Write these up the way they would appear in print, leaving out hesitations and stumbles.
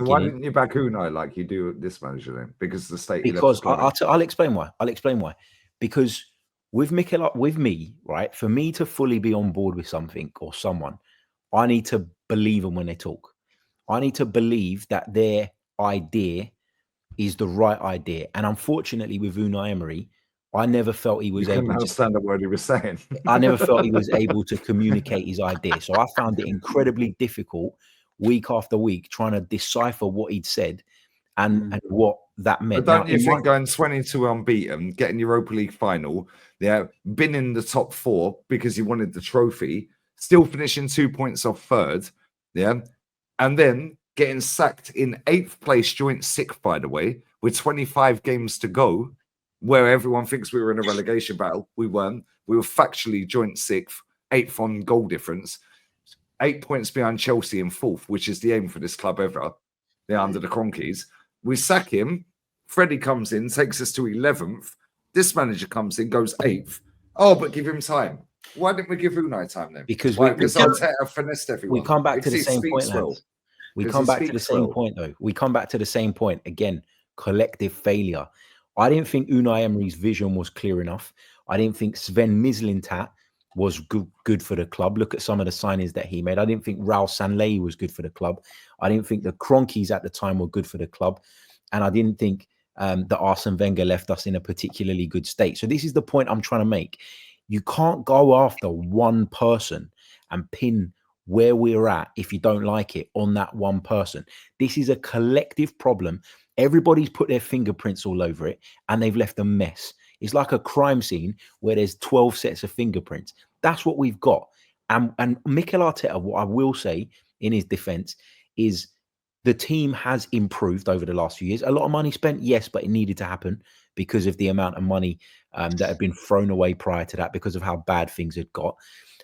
Why didn't you back Unai like you do this manager then? Because the state he left Because the club in. I'll explain why. I'll explain why. Because with with me, right, for me to fully be on board with something or someone, I need to believe them when they talk. I need to believe that their idea is the right idea. And unfortunately, with Unai Emery, I never felt he You was couldn't able to. understand the word he was saying. I never felt he was able to communicate his idea. So I found it incredibly difficult week after week trying to decipher what he'd said and what that meant. But don't Now, you think going 22 unbeaten, getting Europa League final, been in the top 4 because you wanted the trophy, still finishing 2 points off third, and then getting sacked in 8th place, joint 6th, by the way, with 25 games to go, where everyone thinks we were in a relegation battle. We weren't. We were factually joint 6th, 8th on goal difference, 8 points behind Chelsea in 4th, which is the aim for this club ever. They're under the Cronkies. We sack him. Freddie comes in, takes us to 11th. This manager comes in, goes 8th. Oh, but give him time. Why didn't we give Unai time then? Because Arteta finessed everyone. We come back to the same point, well. lads. We come back to the same point, though. We come back to the same point again. Collective failure. I didn't think Unai Emery's vision was clear enough. I didn't think Sven Mislintat was good for the club. Look at some of the signings that he made. I didn't think Raul Sanllehi was good for the club. I didn't think the Cronkies at the time were good for the club. And I didn't think that Arsene Wenger left us in a particularly good state. So this is the point I'm trying to make. You can't go after one person and pin where we're at, if you don't like it, on that one person. This is a collective problem. Everybody's put their fingerprints all over it and they've left a mess. It's like a crime scene where there's 12 sets of fingerprints. That's what we've got. And Mikel Arteta, what I will say in his defense is the team has improved over the last few years. A lot of money spent, yes, but it needed to happen because of the amount of money that had been thrown away prior to that, because of how bad things had got.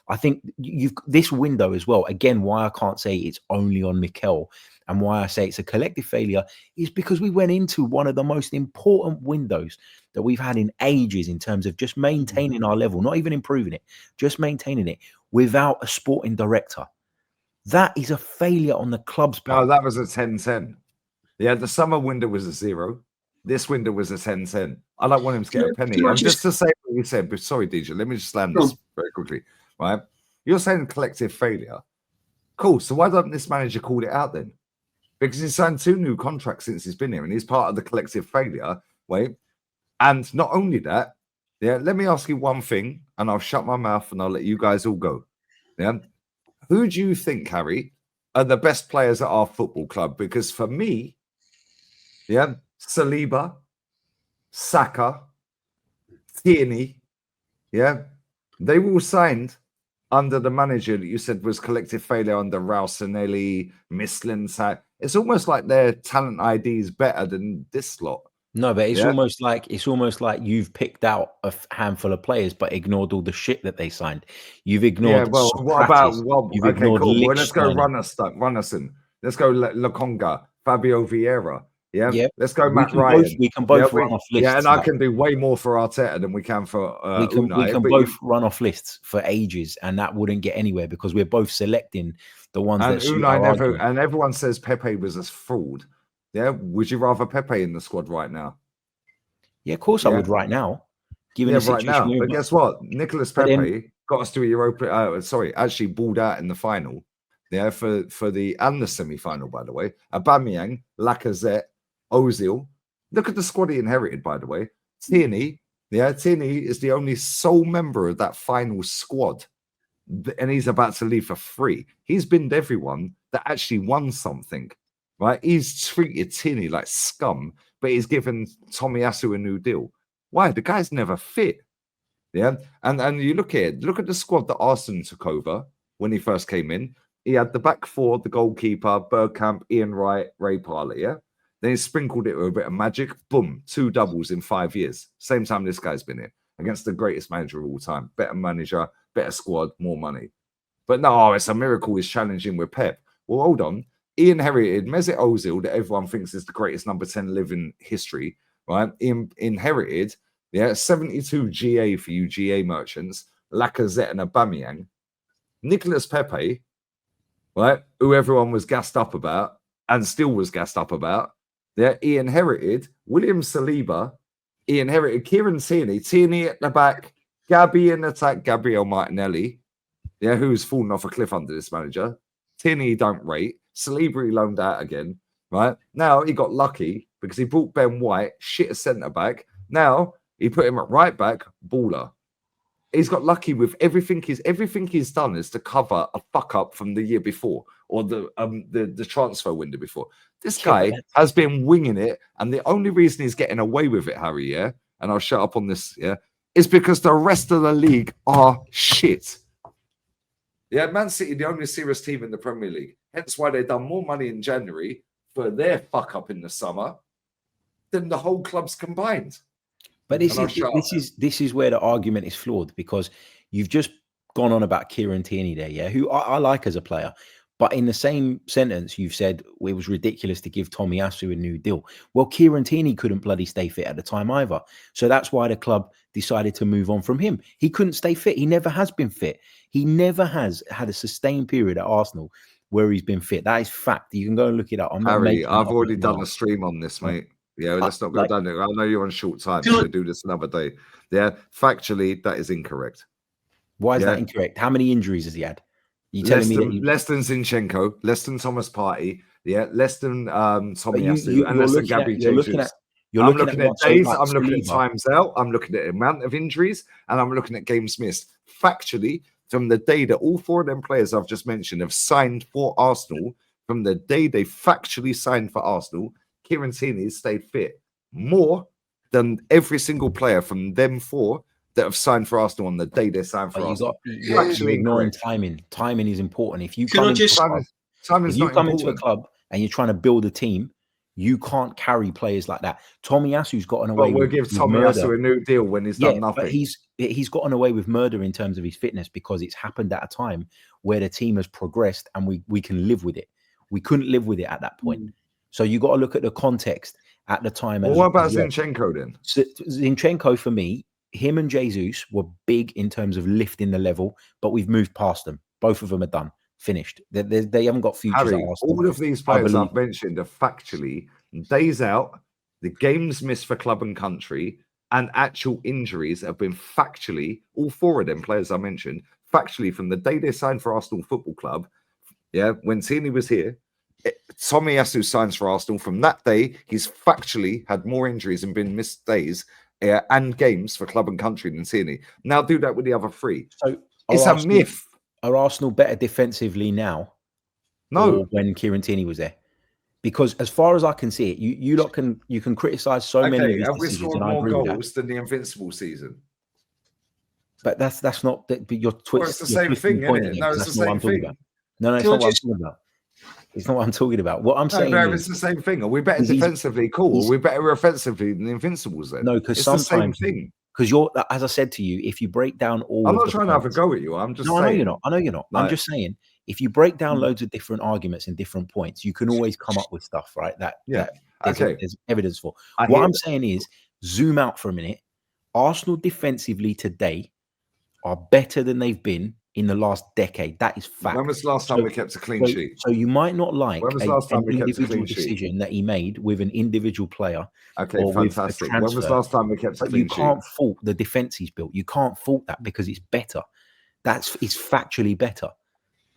I think you've this window as well. Again, why I can't say it's only on Mikel and why I say it's a collective failure is because we went into one of the most important windows that we've had in ages in terms of just maintaining our level, not even improving it, just maintaining it without a sporting director. That is a failure on the club's part. No, that was a 10-10. Yeah, the summer window was a 0. This window was a 10-10. I don't want him to get a penny. And just to say what you said, but sorry, DJ, let me just land this very quickly. Right? You're saying collective failure. Cool. So why don't this manager call it out then? Because he's signed 2 new contracts since he's been here, and he's part of the collective failure. Wait. And not only that, let me ask you one thing, and I'll shut my mouth and I'll let you guys all go. Yeah. Who do you think, Harry, are the best players at our football club? Because for me, Saliba, Saka, Tierney, they were all signed under the manager that you said was collective failure under Raul Sanllehi, Mislintat. It's almost like their talent ID is better than this lot. No, but it's almost like you've picked out a handful of players, but ignored all the shit that they signed. You've ignored. Yeah, well, what about? Well, okay, cool. Well, let's go Runnison. Let's go Lokonga, Fabio Vieira. Yeah, let's go Matt Ryan. We can both run off lists. Yeah, and I can do way more for Arteta than we can for Unai. We can both run off lists for ages, and that wouldn't get anywhere because we're both selecting the ones that suit our argument. And everyone says Pepe was a fraud. Yeah, would you rather Pepe in the squad right now? Yeah, of course I would right now. Given the situation right now. But guess what? Nicolas Pepe got us to a Europa. Actually balled out in the final. Yeah, for the semi-final, by the way. Aubameyang, Lacazette, Ozil. Look at the squad he inherited, by the way. Tierney. Yeah, Tierney is the only sole member of that final squad. And he's about to leave for free. He's binned everyone that actually won something. Right? He's treated Tierney like scum, but he's given Tomiyasu a new deal. Why? The guy's never fit. Yeah. And you look at the squad that Arsene took over when he first came in. He had the back 4, the goalkeeper, Bergkamp, Ian Wright, Ray Parlour, yeah? Then he sprinkled it with a bit of magic. Boom, 2 doubles in 5 years. Same time this guy's been here. Against the greatest manager of all time. Better manager, better squad, more money. But no, it's a miracle he's challenging with Pep. Well, hold on. He inherited Mesut Ozil, that everyone thinks is the greatest number 10 live in history, right? He inherited, 72 GA for you GA merchants, Lacazette and Aubameyang. Nicolas Pepe, right, who everyone was gassed up about, and still was gassed up about. Yeah, he inherited William Saliba. He inherited Kieran Tierney at the back, Gabby in attack, Gabriel Martinelli, yeah, who's fallen off a cliff under this manager. Tierney don't rate. Saliba he loaned out again, right? Now he got lucky because he brought Ben White, shit a centre back. Now he put him at right back, baller. He's got lucky with everything he's done is to cover a fuck up from the year before or the transfer window before. This guy has been winging it, and the only reason he's getting away with it, Harry, yeah, and I'll shut up on this, yeah, is because the rest of the league are shit. Yeah, Man City, the only serious team in the Premier League. Hence why they've done more money in January for their fuck up in the summer than the whole clubs combined. But this is where the argument is flawed, because you've just gone on about Kieran Tierney there, yeah, who I like as a player. But in the same sentence, you've said it was ridiculous to give Tomiyasu a new deal. Well, Kieran Tierney couldn't bloody stay fit at the time either. So that's why the club decided to move on from him. He couldn't stay fit. He never has been fit. He never has had a sustained period at Arsenal where he's been fit. That is fact. You can go and look it up. Harry, I've already done a stream on this, mate. Yeah, let's not go down there. I know you're on short time, so we'll do this another day. Yeah, factually, that is incorrect. Why is that incorrect? How many injuries has he had? Less than Zinchenko, less than Thomas Partey, yeah, less than Tomiyasu, and less than Gabby Jesus. I'm looking at days, I'm looking at times out, I'm looking at amount of injuries, and I'm looking at games missed. Factually, from the day that all four of them players I've just mentioned have signed for Arsenal, from the day they factually signed for Arsenal, Kieran Tierney stayed fit more than every single player from them four that have signed for Arsenal on the day they signed for Arsenal. You're actually ignoring timing. Timing is important. If you come into a club and you're trying to build a team, you can't carry players like that. Tomiyasu's gotten away with give Tomiyasu a new deal when he's done nothing. But he's gotten away with murder in terms of his fitness because it's happened at a time where the team has progressed and we can live with it. We couldn't live with it at that point. So you got to look at the context at the time. Well, what about Zinchenko then? Zinchenko, for me, him and Jesus were big in terms of lifting the level, but we've moved past them. Both of them are done, finished. They haven't got futures. Harry, all of these players I've mentioned are factually days out, the games missed for club and country, and actual injuries have been factually, all four of them players I mentioned, factually from the day they signed for Arsenal Football Club, yeah, when Tierney was here, Tomiyasu signs for Arsenal. From that day, he's factually had more injuries and been missed days and games for club and country than Tierney. Now do that with the other three. So it's a myth. Are Arsenal better defensively now? No, or when Kieran Tierney was there, because as far as I can see it, you can criticize so many of his have we decisions, scored more goals than the Invincible season? But that's not. But you're it's the same thing, isn't it? No, it's the same thing. No, it's not what I'm talking about. It's not what I'm talking about. What I'm saying is, it's the same thing. Are we better defensively? Cool. Are we better offensively than the Invincibles then? No, because sometimes the same thing. Because you're, as I said to you, if you break down all, I'm not trying to have a go at you. I'm just saying. I know you're not. I'm just saying, if you break down loads of different arguments and different points, you can always come up with stuff, right? There's evidence for. What I'm saying is, zoom out for a minute. Arsenal defensively today are better than they've been in the last decade. That is fact. When was the last time we kept a clean sheet? So you might not like an individual decision that he made with an individual player. Okay, fantastic. When was the last time we kept a clean sheet? You can't fault the defense he's built. You can't fault that because it's better. It's factually better.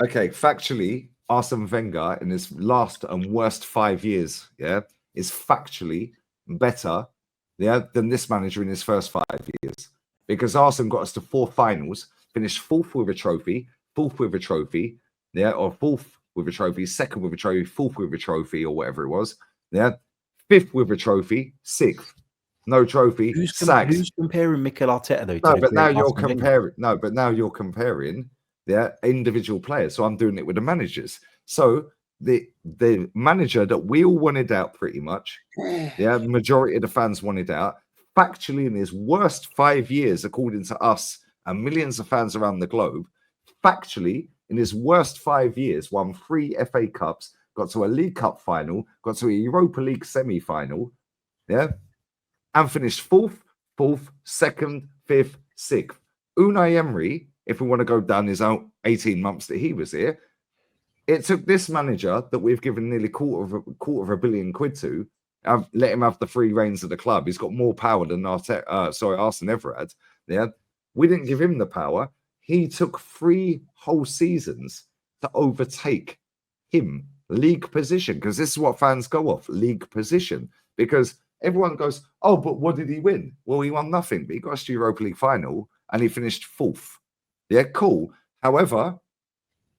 Okay, factually, Arsene Wenger in his last and worst 5 years, is factually better, than this manager in his first 5 years. Because Arsene got us to 4 finals, finished fourth with a trophy, or fourth with a trophy, second with a trophy, fourth with a trophy, or whatever it was. Fifth with a trophy, sixth, no trophy. Who's comparing Mikel Arteta though? But now you're comparing individual players. So I'm doing it with the managers. So the manager that we all wanted out, pretty much, majority of the fans wanted out. Factually, in his worst 5 years, according to us and millions of fans around the globe, factually, in his worst 5 years, won 3 FA Cups, got to a League Cup final, got to a Europa League semi-final, and finished fourth, second, fifth, sixth. Unai Emery, if we want to go down his own 18 months that he was here, It took this manager that we've given nearly quarter of £2 billion to. I've let him have the free reins of the club. He's got more power than Arsene ever had. Yeah, we didn't give him the power. He took 3 whole seasons to overtake him, league position, because this is what fans go off, league position. Because everyone goes, oh, but what did he win? Well, he won nothing, but he got us to Europa League final and he finished 4th. Yeah, cool. However,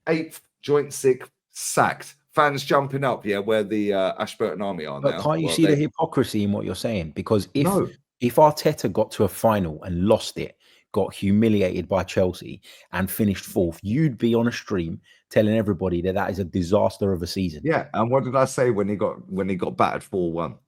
8th, joint sick, sacked. Fans jumping up, yeah, where the Ashburton Army are but now. Can't you see the hypocrisy in what you're saying? Because if Arteta got to a final and lost it, got humiliated by Chelsea and finished 4th, you'd be on a stream telling everybody that is a disaster of a season. Yeah, and what did I say when he got battered 4-1?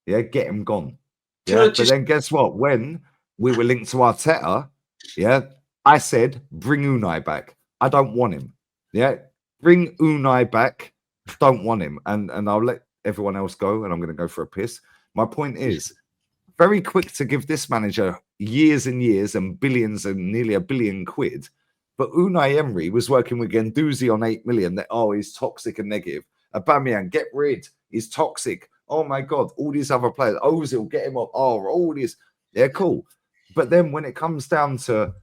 Yeah, get him gone. Yeah, but then guess what? When we were linked to Arteta, yeah, I said bring Unai back. I don't want him. Yeah, bring Unai back. Don't want him, and I'll let everyone else go, and I'm going to go for a piss. My point is, very quick to give this manager years and years and billions and nearly £1 billion. But Unai Emery was working with Guendouzi on 8 million. That he's toxic and negative. Aubameyang, get rid. He's toxic. Oh my God, all these other players. Ozil, get him up. Oh, all these. Yeah, cool. But then when it comes down to,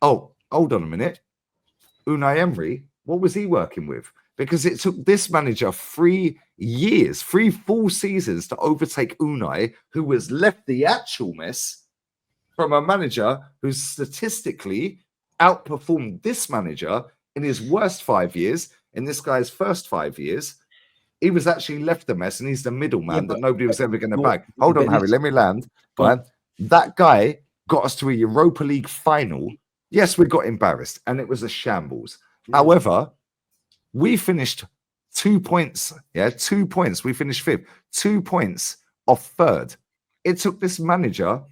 oh, hold on a minute, Unai Emery, what was he working with? Because it took this manager 3 years, 3 full seasons to overtake Unai, who was left the actual mess from a manager who statistically outperformed this manager in his worst 5 years, in this guy's first 5 years. He was actually left the mess, and he's the middleman that nobody was ever going to back. Hold on, Harry, let me land. Right? That guy got us to a Europa League final. Yes, we got embarrassed, and it was a shambles. However, we finished 2 points. Yeah, 2 points. We finished 5th. 2 points off 3rd. It took this manager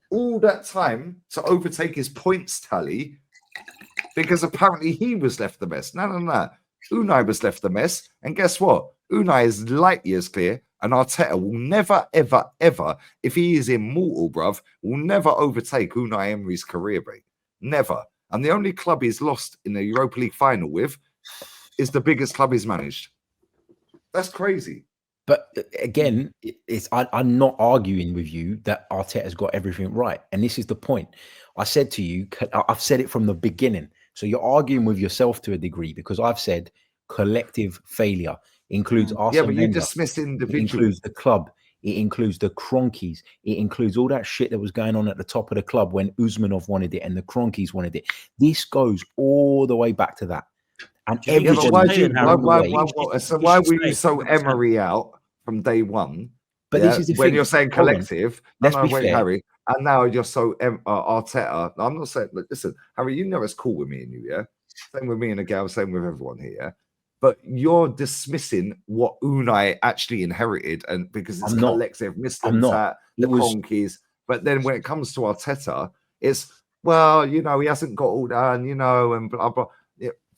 all that time to overtake his points tally because apparently he was left the mess. No. Unai was left the mess. And guess what? Unai is light years clear, and Arteta will never, ever, ever, if he is immortal, bruv, will never overtake Unai Emery's career rate. Never. And the only club he's lost in the Europa League final with is the biggest club he's managed. That's crazy. But again, I'm not arguing with you that Arteta's got everything right. And this is the point. I said to you, I've said it from the beginning. So you're arguing with yourself to a degree, because I've said collective failure includes Arsene but you Wenger, dismiss individuals. It includes the club. It includes the Kroenkes. It includes all that shit that was going on at the top of the club when Usmanov wanted it and the Kroenkes wanted it. This goes all the way back to that. And why were you so Emery out from day one? But this is the when thing. You're saying collective. Let's be fair. Harry. And now you're so Arteta. I'm not saying. Listen, Harry, you know it's cool with me and you, yeah. Same with me and the gal. Same with everyone here. Yeah? But you're dismissing what Unai actually inherited, and because it's collective, Mr. the Kroenkes. But then when it comes to Arteta, it's he hasn't got all that, and blah blah.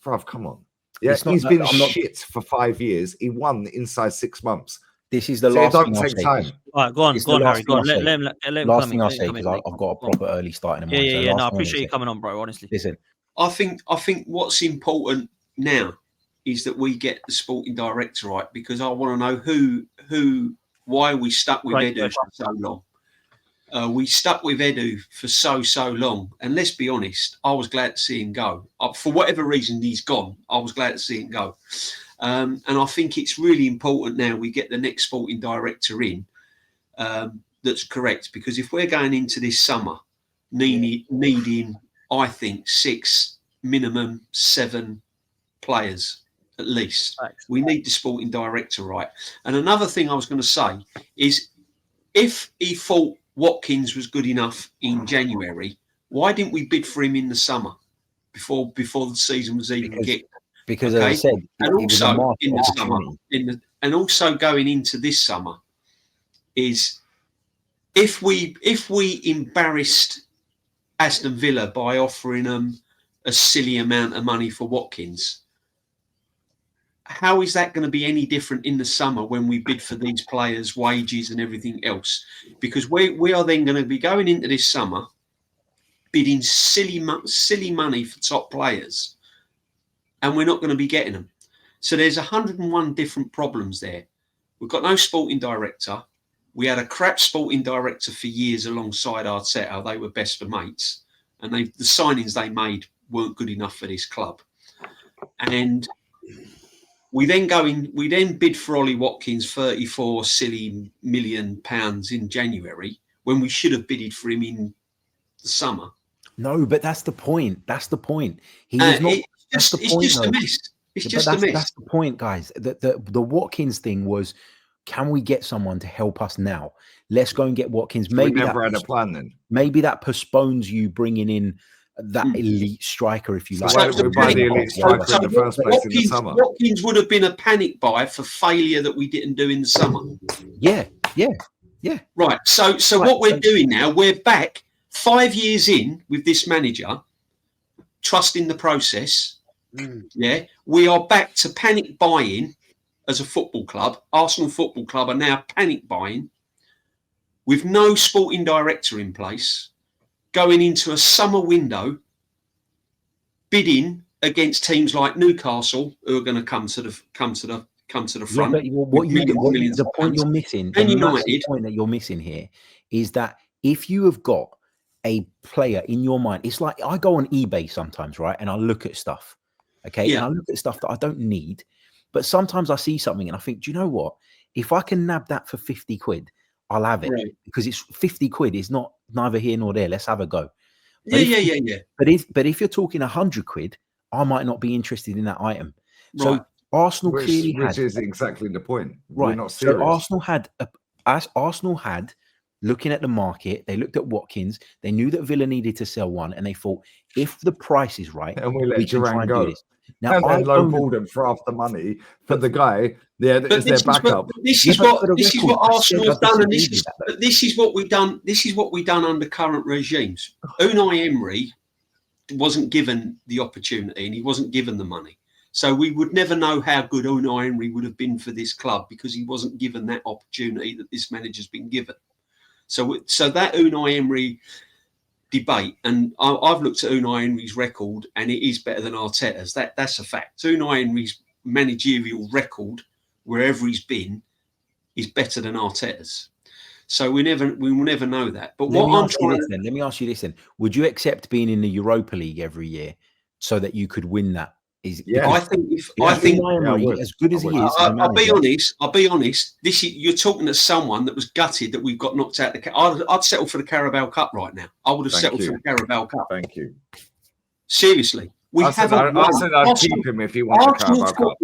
Bruv, come on. Yeah, he's been shit for 5 years. He won inside 6 months. This is the last thing I'll say. All right, go on, Harry. Go on. Let him last thing I'll say, because I've got a proper early start in the morning. Yeah. No, I appreciate you coming on, bro, honestly. Listen. I think what's important now is that we get the sporting director right, because I want to know why we stuck with Edu for so long. We stuck with Edu for so long, and let's be honest, I was glad to see him go. For whatever reason he's gone, I was glad to see him go. And I think it's really important now we get the next sporting director in that's correct, because if we're going into this summer needing, I think, 6, minimum 7 players at least, we need the sporting director right. And another thing I was going to say is, if he thought Watkins was good enough in January, why didn't we bid for him in the summer before the season was even kicked? Because as I said, and also in the summer, and also going into this summer, is if we embarrassed Aston Villa by offering them a silly amount of money for Watkins, how is that going to be any different in the summer when we bid for these players' wages and everything else? Because we are then going to be going into this summer bidding silly money for top players, and we're not going to be getting them. So there's 101 different problems there. We've got no sporting director. We had a crap sporting director for years alongside Arteta. They were best for mates. And the signings they made weren't good enough for this club. And we then bid for Ollie Watkins 34 silly £million in January when we should have bidded for him in the summer. No, but that's the point. That's the point. He was not. It's just a mess. It's just a mess. That's the point, guys. The Watkins thing was, can we get someone to help us now? Let's go and get Watkins. Maybe we never had a plan then. Maybe that postpones you bringing in that elite striker, if you like. Why don't we buy the elite striker in the first place in the summer? Watkins would have been a panic buy for failure that we didn't do in the summer. Yeah. Right. So what we're doing now, we're back 5 years in with this manager, trusting the process. Yeah, we are back to panic buying as a football club. Arsenal Football Club are now panic buying with no sporting director in place, going into a summer window, bidding against teams like Newcastle, who are going to come to the front. Yeah, but the point you're missing, the point that you're missing here is that if you have got a player in your mind, it's like I go on eBay sometimes, right? And I look at stuff, okay? And I look at stuff that I don't need, but sometimes I see something and I think, do you know what? If I can nab that for 50 quid, I'll have it, because it's 50 quid is not neither here nor there. Let's have a go. But But if you're talking 100 quid, I might not be interested in that item. Right. So Arsenal clearly had, which is exactly the point. Right. We're not serious. So Arsenal had looking at the market, they looked at Watkins, they knew that Villa needed to sell one, and they thought, if the price is right, and we let Duran go. Now, and then lowballed him for half the money for the guy. Their backup. This is what Arsenal have done, and this is what we've done. This is what we've done under current regimes. Unai Emery wasn't given the opportunity, and he wasn't given the money. So we would never know how good Unai Emery would have been for this club, because he wasn't given that opportunity that this manager's been given. So that Unai Emery debate, and I've looked at Unai Emery's record, and it is better than Arteta's. That's a fact. Unai Emery's managerial record, wherever he's been, is better than Arteta's. So we will never know that. But let me ask you this then: would you accept being in the Europa League every year so that you could win that? I think as good as he is, I'll be honest. You're talking to someone that was gutted that we got knocked out. I'd settle for the Carabao Cup right now. I would have settled for the Carabao Cup. Thank you. Seriously, I said I'd keep him if he wants the Carabao Cup.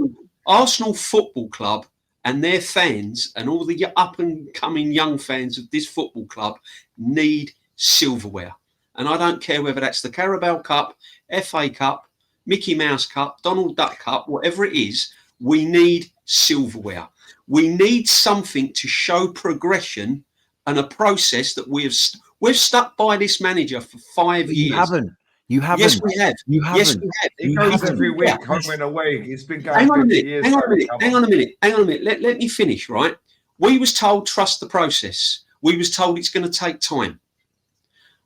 Arsenal Football Club and their fans and all the up and coming young fans of this football club need silverware, and I don't care whether that's the Carabao Cup, FA Cup, Mickey Mouse Cup, Donald Duck Cup, whatever it is. We need silverware. We need something to show progression and a process that we've stuck by this manager for 5 years. You haven't. Yes, we have. Yes, we have. He goes every week, home and away. He's been going. Hang on a minute. Let me finish. Right. We was told trust the process. We was told it's going to take time.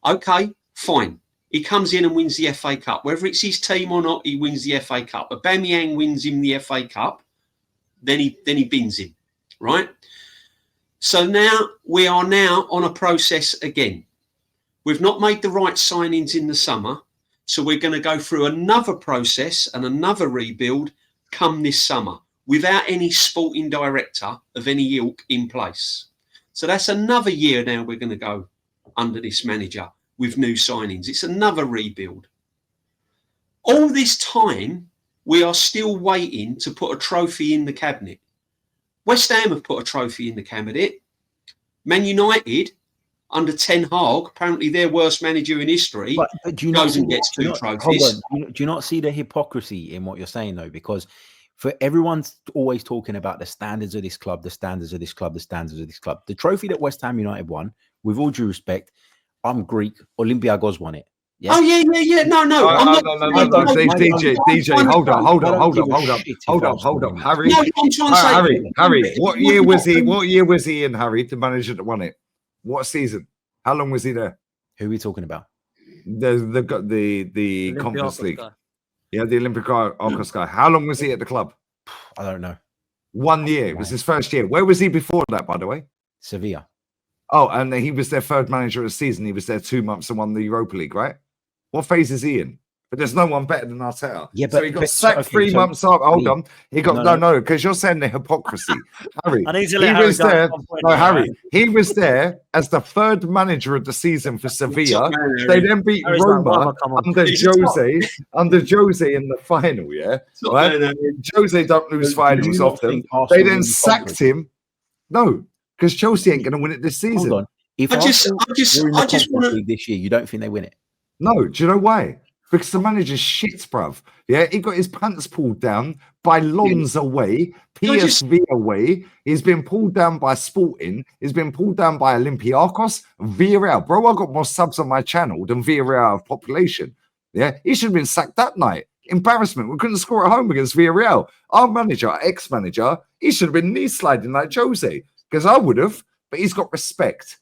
Okay, fine. He comes in and wins the FA Cup. Whether it's his team or not, he wins the FA Cup. Aubameyang wins him the FA Cup, then he bins him, right? So now we are on a process again. We've not made the right signings in the summer, so we're going to go through another process and another rebuild come this summer without any sporting director of any ilk in place. So that's another year now we're going to go under this manager with new signings. It's another rebuild. All this time, we are still waiting to put a trophy in the cabinet. West Ham have put a trophy in the cabinet. Man United, under Ten Hag, apparently their worst manager in history, but do you goes and gets two trophies. Do you not see the hypocrisy in what you're saying, though? Because for everyone's always talking about the standards of this club, the standards of this club, the standards of this club. The trophy that West Ham United won, with all due respect, I'm Greek. Olympiacos won it. Yeah? Oh yeah. No. DJ, hold up. Harry. What year was he in, Harry, the manager that won it? What season? How long was he there? Who are we talking about? The Conference League. Yeah, the Olympiacos guy. How long was he at the club? I don't know. 1 year. It was his first year. Where was he before that, by the way? Sevilla. Oh, and he was their third manager of the season. He was there 2 months and won the Europa League, right? What phase is he in? But there's no one better than Arteta. Yeah, so he got sacked 3 months after. Hold on. He got no, because you're saying the hypocrisy. Harry, was there. No, Harry, he was there as the third manager of the season for Sevilla. They then beat Roma under Jose in the final, yeah? Right? Jose don't lose finals often. They then sacked him. No, because Chelsea ain't going to win it this season. Hold on. If I just want to this year, you don't think they win it? No. Do you know why? Because the manager's shit, bruv. Yeah, he got his pants pulled down by Lons away, PSV away. He's been pulled down by Sporting. He's been pulled down by Olympiacos, Villarreal. Bro, I got more subs on my channel than Villarreal of population. Yeah, he should have been sacked that night. Embarrassment. We couldn't score at home against Villarreal. Our manager, our ex-manager, he should have been knee sliding like Jose. Because I would have, but he's got respect.